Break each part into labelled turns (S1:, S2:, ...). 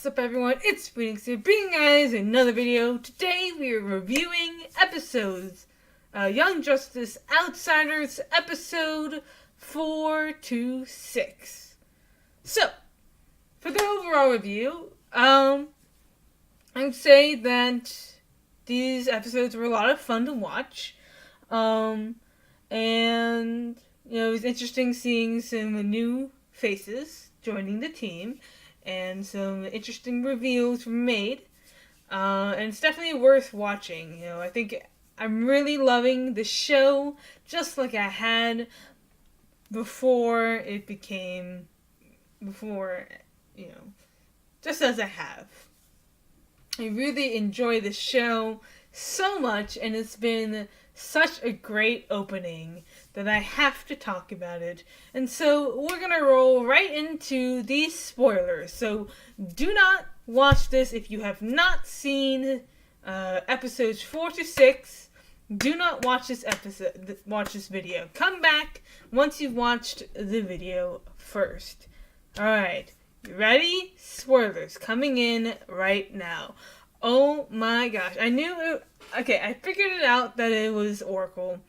S1: up, everyone? It's Phoenix here, bringing you guys another video. Today we are reviewing episodes, Young Justice Outsiders episode 4 to 6. So, for the overall review, I would say that these episodes were a lot of fun to watch, and it was interesting seeing some new faces joining the team. And some interesting reveals were made. And it's definitely worth watching. I think I'm really loving the show just like I had before, just as I have. I really enjoy the show so much, and it's been such a great opening that I have to talk about it. And so we're gonna roll right into these spoilers. So do not watch this if you have not seen episodes 4 to 6. Do not watch this video. Come back once you've watched the video first. Alright, you ready? Spoilers coming in right now. Oh my gosh, I figured it out that it was Oracle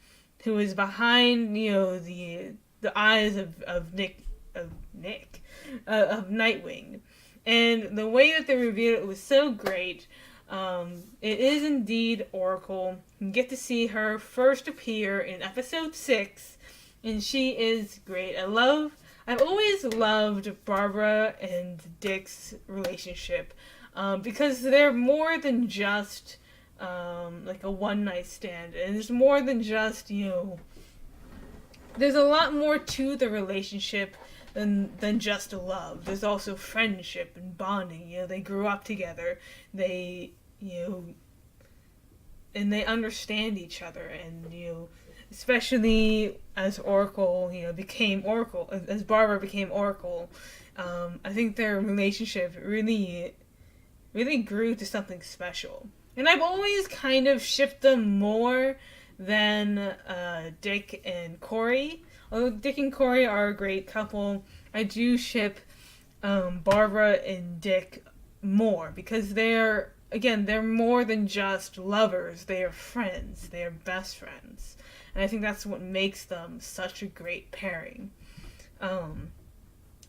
S1: who was behind, the eyes of Nightwing. And the way that they revealed it was so great. It is indeed Oracle. You get to see her first appear in episode 6, and she is great. I've always loved Barbara and Dick's relationship, because they're more than just like a one-night stand, and there's more than just, there's a lot more to the relationship than just love. There's also friendship and bonding. They grew up together, they and they understand each other, and especially as Oracle became Oracle, as Barbara became Oracle, I think their relationship really grew to something special. And I've always kind of shipped them more than Dick and Corey. Although Dick and Corey are a great couple, I do ship Barbara and Dick more, because they're more than just lovers. They are friends. They are best friends. And I think that's what makes them such a great pairing.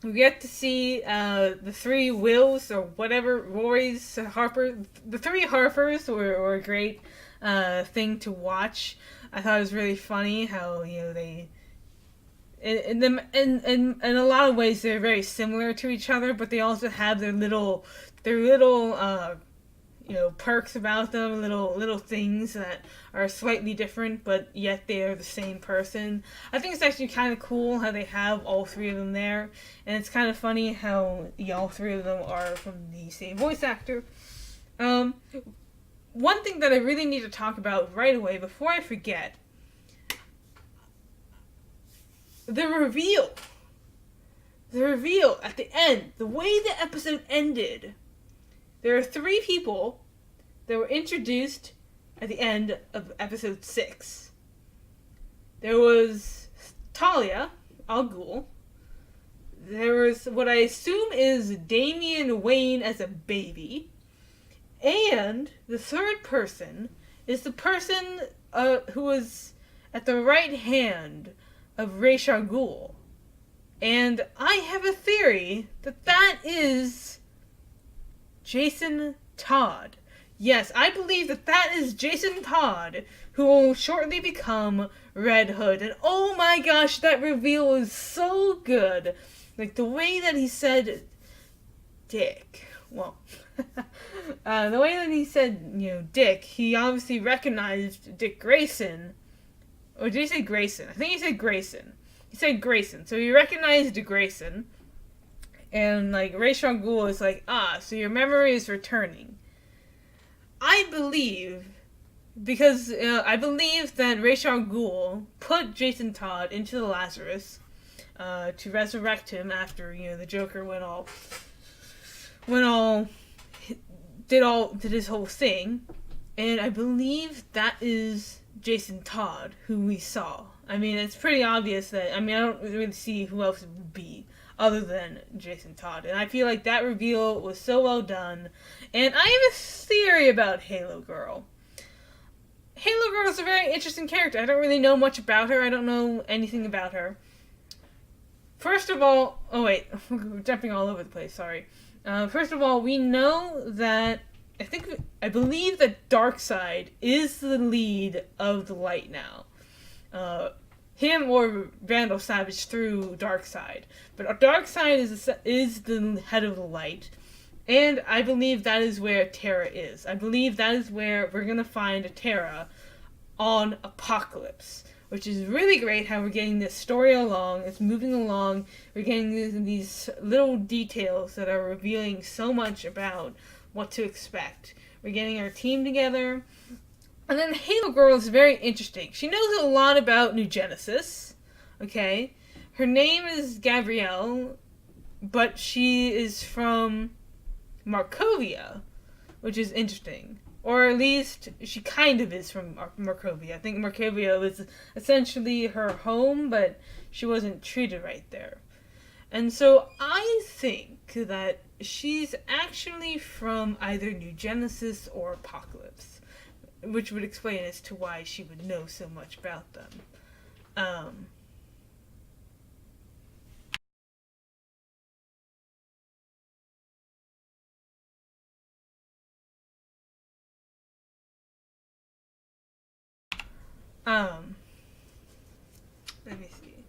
S1: We get to see the three Wills, or whatever, Roy's, Harper. The three Harpers were a great thing to watch. I thought it was really funny how they, in a lot of ways, they're very similar to each other, but they also have their little perks about them, little things that are slightly different, but yet they are the same person. I think it's actually kind of cool how they have all three of them there, and it's kind of funny how all three of them are from the same voice actor. One thing that I really need to talk about right away before I forget, the reveal at the end, the way the episode ended. There are three people that were introduced at the end of episode 6. There was Talia Al Ghul. There was what I assume is Damian Wayne as a baby. And the third person is the person who was at the right hand of Ra's al Ghul. And I have a theory that is Jason Todd. Yes, I believe that is Jason Todd, who will shortly become Red Hood. And oh my gosh, that reveal is so good. Like, the way that he said Dick. Well, the way that he said, Dick, he obviously recognized Dick Grayson. Or did he say Grayson? I think he said Grayson. He said Grayson. So he recognized Grayson. And, Ra's al Ghul is like, so your memory is returning. I believe, because I believe that Ra's al Ghul put Jason Todd into the Lazarus to resurrect him after, the Joker did his whole thing. And I believe that is Jason Todd, who we saw. I mean, it's pretty obvious that, I don't really see who else it would be other than Jason Todd. And I feel like that reveal was so well done. And I have a theory about Halo Girl. Halo Girl is a very interesting character. I don't really know much about her. I don't know anything about her. First of all, oh wait, we're jumping all over the place, sorry. First of all, we know that, I believe that Darkseid is the lead of the Light now. Him or Vandal Savage through Darkseid. But Darkseid is the head of the Light. And I believe that is where Terra is. I believe that is where we're going to find Terra on Apocalypse. Which is really great how we're getting this story along. It's moving along. We're getting these little details that are revealing so much about what to expect. We're getting our team together. And then Halo Girl is very interesting. She knows a lot about New Genesis. Okay? Her name is Gabrielle, but she is from Markovia, which is interesting. Or at least, she kind of is from Markovia. I think Markovia was essentially her home, but she wasn't treated right there. And so I think that she's actually from either New Genesis or Apocalypse, which would explain as to why she would know so much about them. Let me see.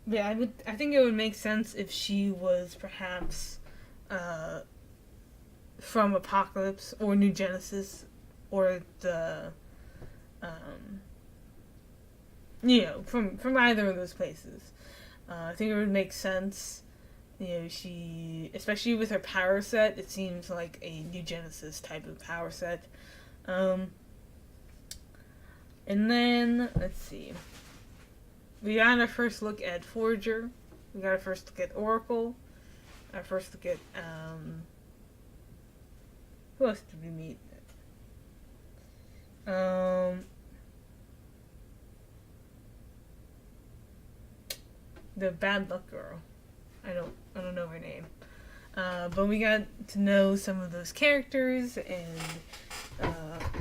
S1: Yeah, I think it would make sense if she was perhaps from Apocalypse or New Genesis or the from either of those places. I think it would make sense. She, especially with her power set, it seems like a New Genesis type of power set. And then, let's see. We got our first look at Forger. We got our first look at Oracle. Our first look at, who else did we meet? The Bad Luck Girl. I don't know her name. But we got to know some of those characters, and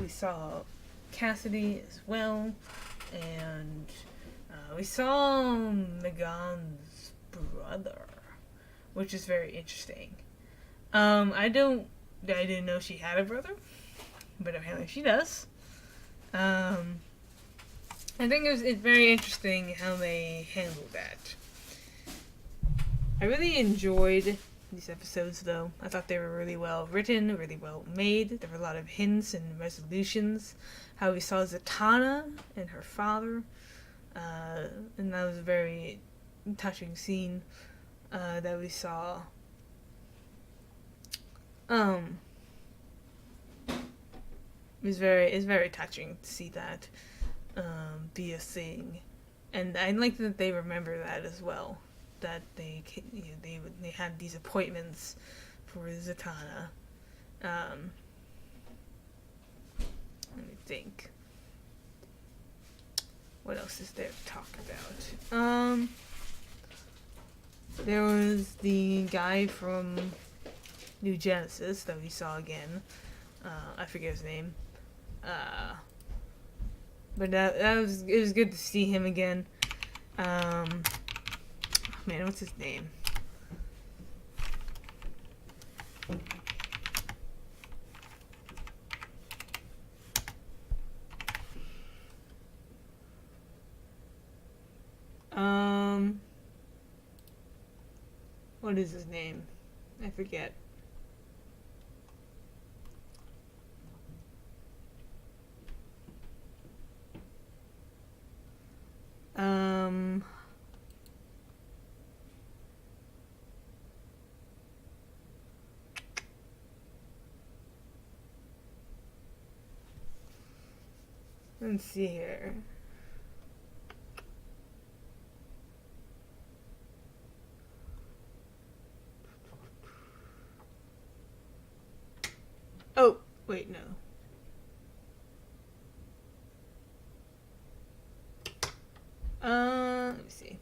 S1: we saw Cassidy as well, and we saw Megan's brother, which is very interesting. I didn't know she had a brother, but apparently she does. I think it's very interesting how they handled that. I really enjoyed these episodes, though. I thought they were really well written, really well made. There were a lot of hints and resolutions. How we saw Zatanna and her father. And that was a very touching scene that we saw. It's very touching to see that be a thing, and I like that they remember that as well. That they had these appointments for Zatanna. Let me think. What else is there to talk about? There was the guy from New Genesis that we saw again. I forget his name. But it was good to see him again. Man, what's his name? What is his name? I forget. Let's see here. Oh, wait, no. Let me see.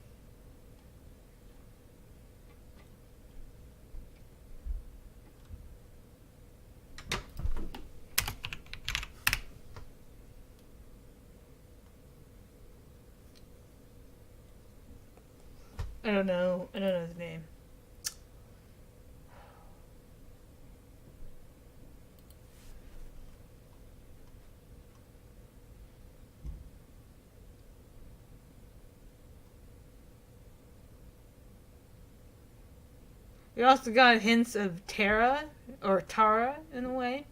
S1: don't know. I don't know his name. We also got hints of Tara, or Tara in a way,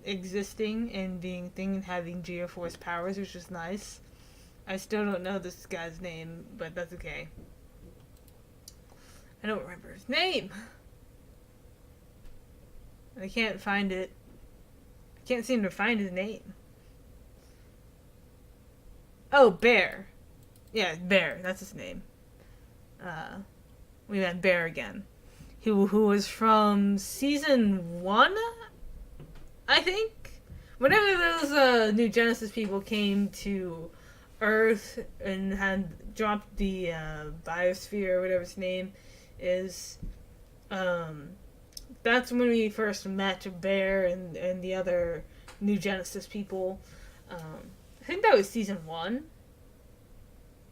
S1: existing and being a thing and having Geoforce powers, which is nice. I still don't know this guy's name, but that's okay. I don't remember his name. I can't find it. I can't seem to find his name. Oh, Bear. Yeah, Bear. That's his name. We met Bear again. Who was from season 1, I think? Whenever those New Genesis people came to Earth and had dropped the biosphere, or whatever its name is, that's when we first met Bear and the other New Genesis people. I think that was season 1.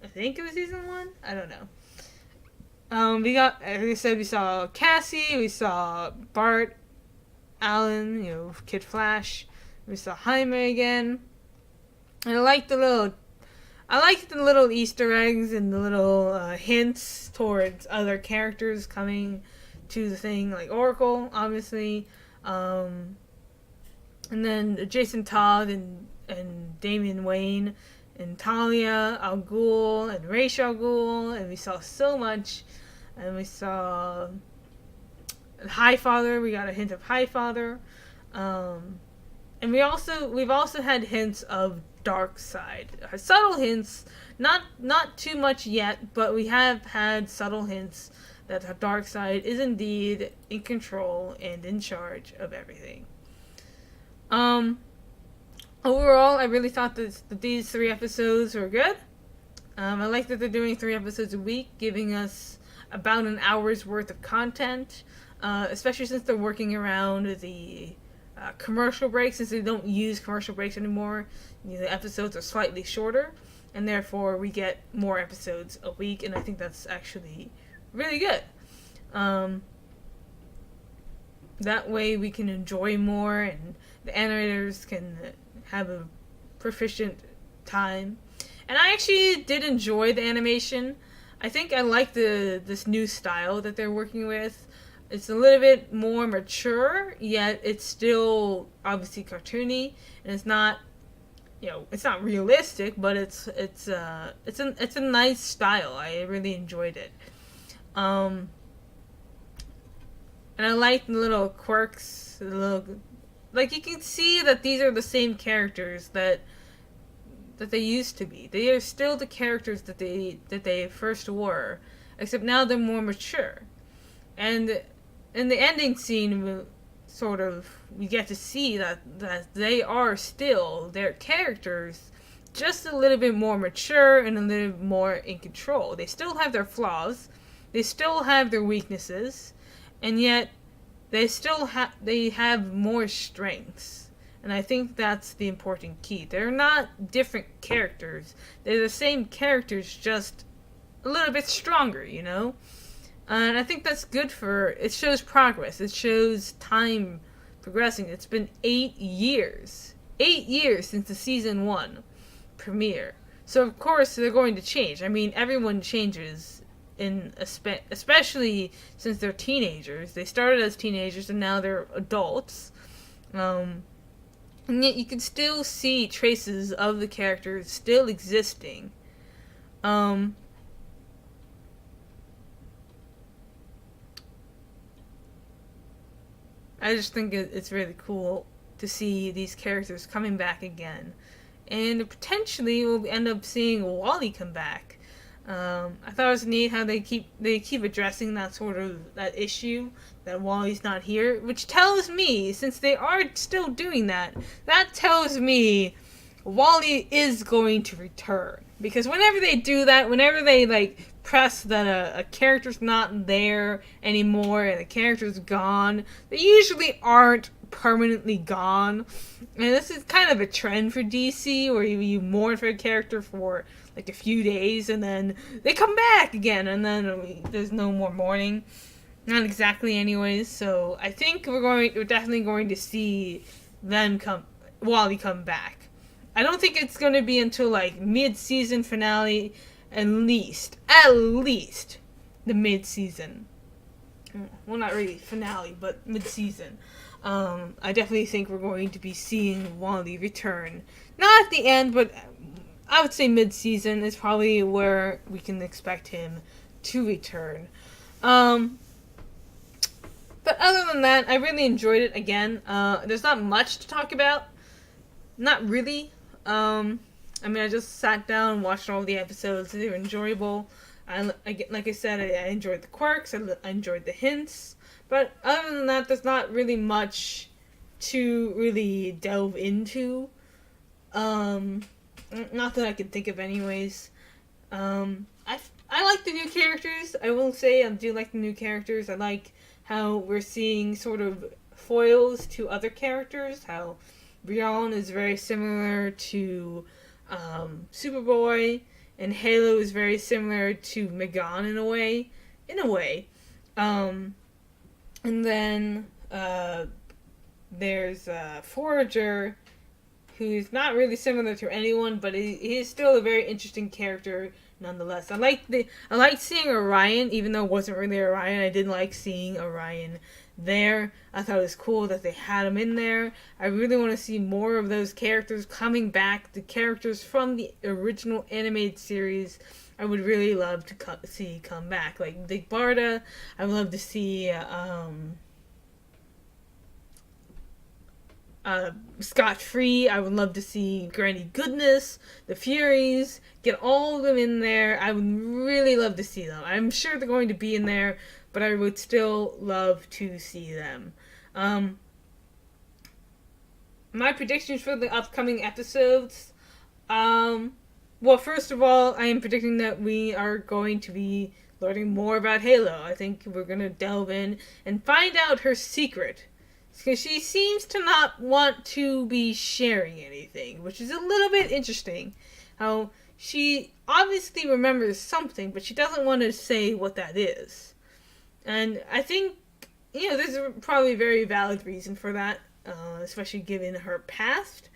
S1: I think it was season 1? I don't know. We got, like I said, we saw Cassie, we saw Bart, Alan, Kid Flash, we saw Jaime again. And I liked the little Easter eggs and the little hints towards other characters coming to the thing, like Oracle, obviously. And then Jason Todd and Damian Wayne and Talia Al Ghul and Ra's al Ghul, and we saw so much. And we saw Highfather. We got a hint of Highfather, and we've also had hints of Darkseid. Subtle hints, not too much yet, but we have had subtle hints that Darkseid is indeed in control and in charge of everything. Overall, I really thought that these 3 episodes were good. I like that they're doing 3 episodes a week, giving us about an hour's worth of content, especially since they're working around the commercial breaks. Since they don't use commercial breaks anymore, the episodes are slightly shorter, and therefore we get more episodes a week, and I think that's actually really good. That way we can enjoy more, and the animators can have a proficient time. And I actually did enjoy the animation. I think I like this new style that they're working with. It's a little bit more mature, yet it's still obviously cartoony, and it's not, it's not realistic, but it's a nice style. I really enjoyed it. And I like the little quirks, like you can see that these are the same characters that they used to be. They are still the characters that they first were, except now they're more mature. And in the ending scene, we get to see that they are still their characters, just a little bit more mature and a little bit more in control. They still have their flaws, they still have their weaknesses, and yet they have more strengths. And I think that's the important key. They're not different characters. They're the same characters, just a little bit stronger, And I think that's good it shows progress. It shows time progressing. It's been 8 years. 8 years since the season 1 premiere. So, of course, they're going to change. I mean, everyone changes, especially since they're teenagers. They started as teenagers and now they're adults. And yet you can still see traces of the characters still existing. I just think it's really cool to see these characters coming back again. And potentially we'll end up seeing Wally come back. I thought it was neat how they keep addressing that issue that Wally's not here, which tells me, since they are still doing that tells me Wally is going to return. Because whenever they do that, whenever they press that a character's not there anymore and the character's gone, they usually aren't permanently gone. And this is kind of a trend for DC, where you mourn for a character for like a few days, and then they come back again, and then there's no more mourning. Not exactly, anyways. So I think we're definitely going to see Wally come back. I don't think it's going to be until like mid-season finale, at least the mid-season. Well, not really finale, but mid-season. I definitely think we're going to be seeing Wally return. Not at the end, but I would say mid-season is probably where we can expect him to return. But other than that, I really enjoyed it again. There's not much to talk about. Not really. I just sat down and watched all the episodes. They were enjoyable. Like I said, I enjoyed the quirks. I enjoyed the hints. But other than that, there's not really much to really delve into. Not that I can think of anyways. I like the new characters. I will say I do like the new characters. I like how we're seeing sort of foils to other characters. How Brion is very similar to Superboy, and Halo is very similar to Megan in a way. And then there's Forager, who's not really similar to anyone, but he is still a very interesting character nonetheless. I like seeing Orion, even though it wasn't really Orion. I did like seeing Orion there. I thought it was cool that they had him in there. I really want to see more of those characters coming back. The characters from the original animated series, I would really love to see come back. Like Big Barda, I would love to see Scott Free. I would love to see Granny Goodness, the Furies, get all of them in there. I would really love to see them. I'm sure they're going to be in there, but I would still love to see them. My predictions for the upcoming episodes. Well, first of all, I am predicting that we are going to be learning more about Halo. I think we're going to delve in and find out her secret. Because she seems to not want to be sharing anything, which is a little bit interesting. How she obviously remembers something, but she doesn't want to say what that is. And I think, there's probably a very valid reason for that, especially given her past.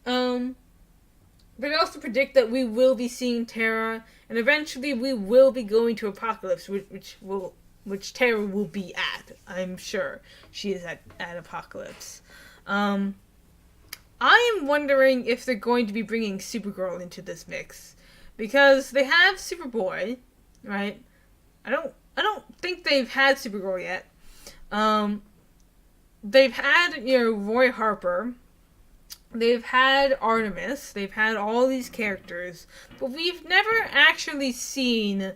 S1: But I also predict that we will be seeing Terra, and eventually we will be going to Apocalypse, which Terra will be at. I'm sure she is at Apocalypse. I am wondering if they're going to be bringing Supergirl into this mix, because they have Superboy, right? I don't think they've had Supergirl yet. They've had Roy Harper. They've had Artemis. They've had all these characters, but we've never actually seen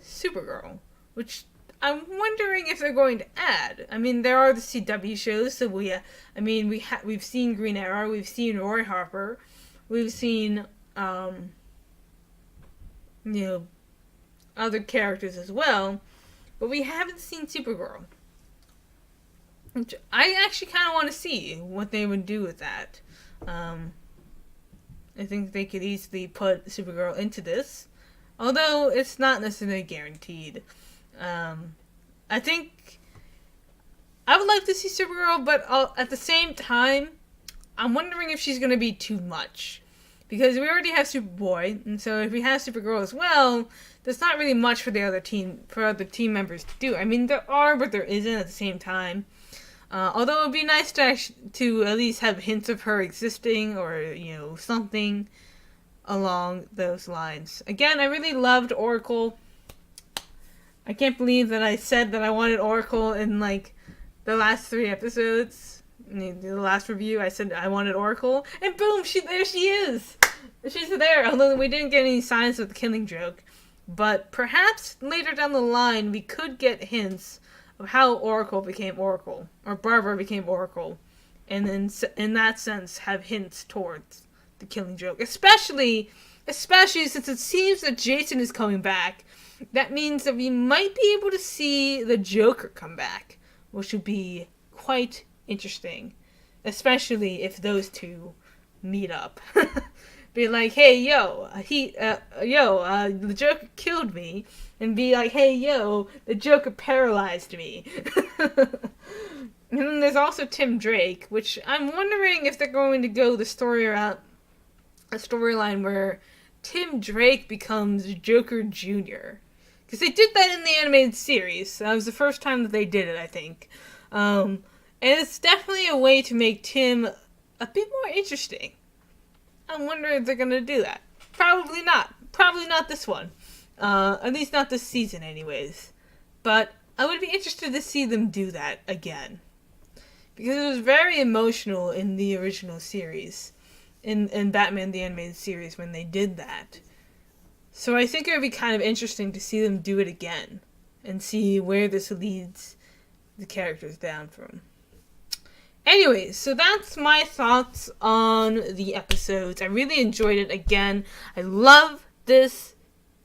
S1: Supergirl, which I'm wondering if they're going to add. I mean, there are the CW shows, so we've seen Green Arrow, we've seen Roy Harper, we've seen other characters as well, but we haven't seen Supergirl. Which I actually kind of want to see what they would do with that. I think they could easily put Supergirl into this, although it's not necessarily guaranteed. I think I would like to see Supergirl, but at the same time, I'm wondering if she's going to be too much. Because we already have Superboy, and so if we have Supergirl as well, there's not really much for other team members to do. I mean, there are, but there isn't at the same time. Although it would be nice to at least have hints of her existing, or something along those lines. Again, I really loved Oracle. I can't believe that I said that I wanted Oracle in the last 3 episodes. In the last review, I said I wanted Oracle, and boom, there she is. She's there. Although we didn't get any signs of the Killing Joke, but perhaps later down the line we could get hints of how Oracle became Oracle, or Barbara became Oracle, and then in that sense have hints towards the Killing Joke. Especially since it seems that Jason is coming back. That means that we might be able to see the Joker come back, which would be quite interesting, especially if those two meet up. be like, hey, yo, the Joker killed me, and be like, hey, yo, the Joker paralyzed me. And then there's also Tim Drake, which I'm wondering if they're going to go the storyline where Tim Drake becomes Joker Jr. Because they did that in the animated series. That was the first time that they did it, I think. And it's definitely a way to make Tim a bit more interesting. I wonder if they're going to do that. Probably not. Probably not this one. At least not this season, anyways. But I would be interested to see them do that again. Because it was very emotional in the original series. In Batman the Animated Series when they did that. So I think it would be kind of interesting to see them do it again. And see where this leads the characters down from. Anyways, so that's my thoughts on the episodes. I really enjoyed it again. I love this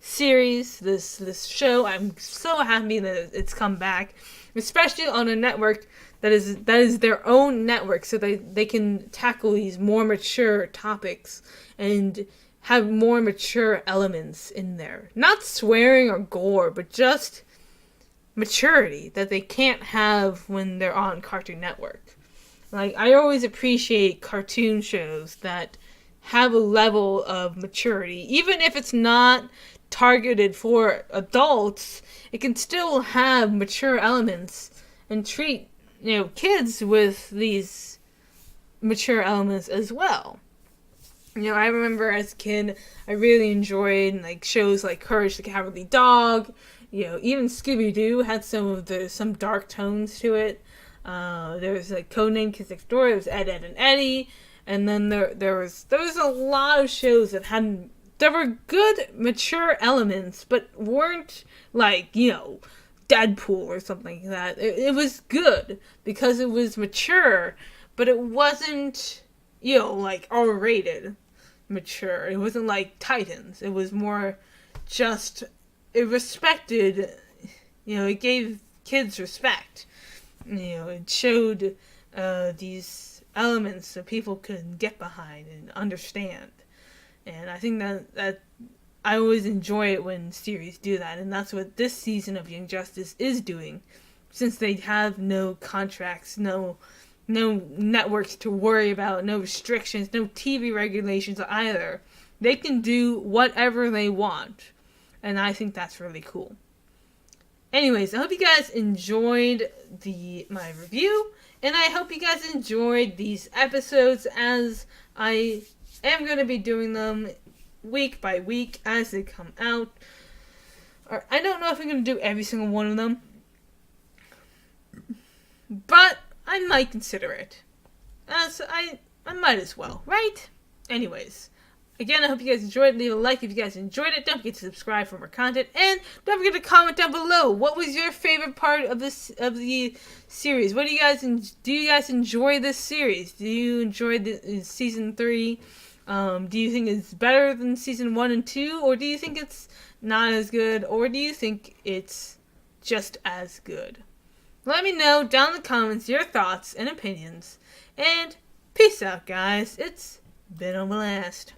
S1: series, this show. I'm so happy that it's come back. Especially on a network that is their own network, so they can tackle these more mature topics and have more mature elements in there. Not swearing or gore, but just maturity that they can't have when they're on Cartoon Network. Like, I always appreciate cartoon shows that have a level of maturity. Even if it's not targeted for adults, it can still have mature elements and treat kids with these mature elements as well. I remember as a kid, I really enjoyed shows like Courage the Cowardly Dog. Even Scooby-Doo had some dark tones to it. There was Codename Kids Next Door. There was Ed, Edd and Eddy, and then there was a lot of shows that were good mature elements, but weren't Deadpool or something like that. It was good because it was mature, but it wasn't, R-rated mature. It wasn't like Titans. It was more just, it respected, it gave kids respect. It showed these elements that people could get behind and understand. And I think that I always enjoy it when series do that, and that's what this season of Young Justice is doing. Since they have no contracts, no networks to worry about, no restrictions, no TV regulations either. They can do whatever they want, and I think that's really cool. Anyways, I hope you guys enjoyed my review, and I hope you guys enjoyed these episodes as I am going to be doing them week by week as they come out. I don't know if I'm going to do every single one of them, but I might consider it. As I might as well, right? Anyways, again, I hope you guys enjoyed it. Leave a like if you guys enjoyed it. Don't forget to subscribe for more content, and don't forget to comment down below. What was your favorite part of the series? What do you guys enjoy this series? Do you enjoy the season 3? Do you think it's better than season 1 and 2, or do you think it's not as good, or do you think it's just as good? Let me know down in the comments your thoughts and opinions, and peace out, guys. It's been a blast.